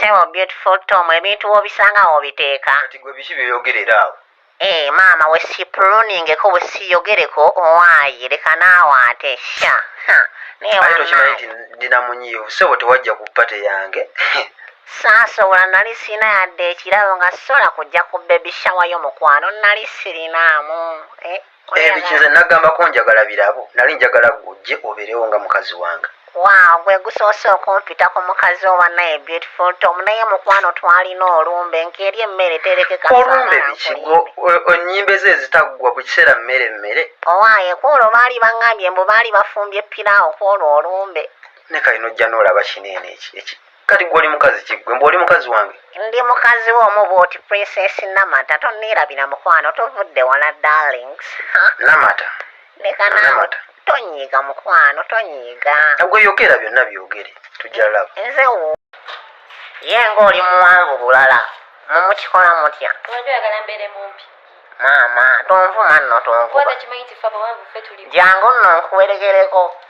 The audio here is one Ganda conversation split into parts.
Sewo beautiful Tom, ebintu obisanga obiteeka. Kati gwe biki byoyogerera awo? Maama we sipuluningeko we siyogereko owaayi leka naawe ate sha. Ate tokimanyi nti ndina munyiivu ssebo tewajja ku ppate yange. Saasobola nali sirina yadde ekirabo nga sola kujja ku baby shower y'omukwano nali sirinaamu. Ebikinze nagambako njagala birabo nali njagala gujje obeerewo nga mukazi wange. Waaw gwe gusoose okumpita ku mukazi owa naye beautiful Tom naye mukwano twalina olumbe nk'eri emmere terekeka. Olumbe biki ennyimbe ze ezitaggwa buli kiseera mmere. Owaaye kwolwo baali baŋŋambye mbu baali bafumbye ppiraawo kwolwo olumbe. Ne kalina ojja n'olaba kineene eki. Kati gwe oli mukazi ki gwe oli mukazi wange? Ndi mukazi w'omu bw'oti Princess Namata tonneerabira mukwano tovudde wala darlings. Namata? Leka naawe tonyiiga mukwano tonyiiga. Gwe yogera byonna byogere tujja laba. Nze ye ng'oli muwanvu bulala mumukikola mutya? Oyagala mbeere mumpi. Maama tonvuma nno tonkuba. Kwata kimanyi nti ffe abawanvu ffe tuli. Jangu nno nkuweregereko.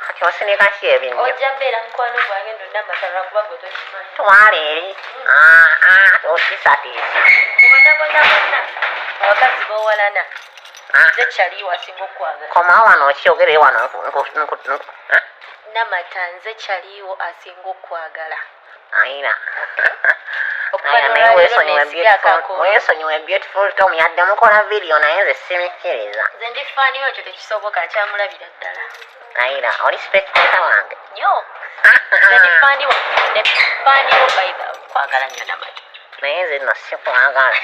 Kati osinika ki ebinnya? Ojja beera mukwano gwange ndo Namata lwakuba gwe tokimanyi. Twala eri. Okisatiisa. Bonna abakazi b'owalana. Nze kyaliwo asinga okwagala. Komawo wano okyogere wano Namata nze kyaliwo asinga okwagala. Ayina. Weesonyiwe beautiful Tom yadde mukola video naye nze simikkiriza. Nze ndi faaniwo ekyo tekisoboka nkyamulabira ddala. Ayina oli spectator wange. Nnyo. Nze ndi faaniwo by the kwagala nnyo Namata. Naye nze nno sikwagala.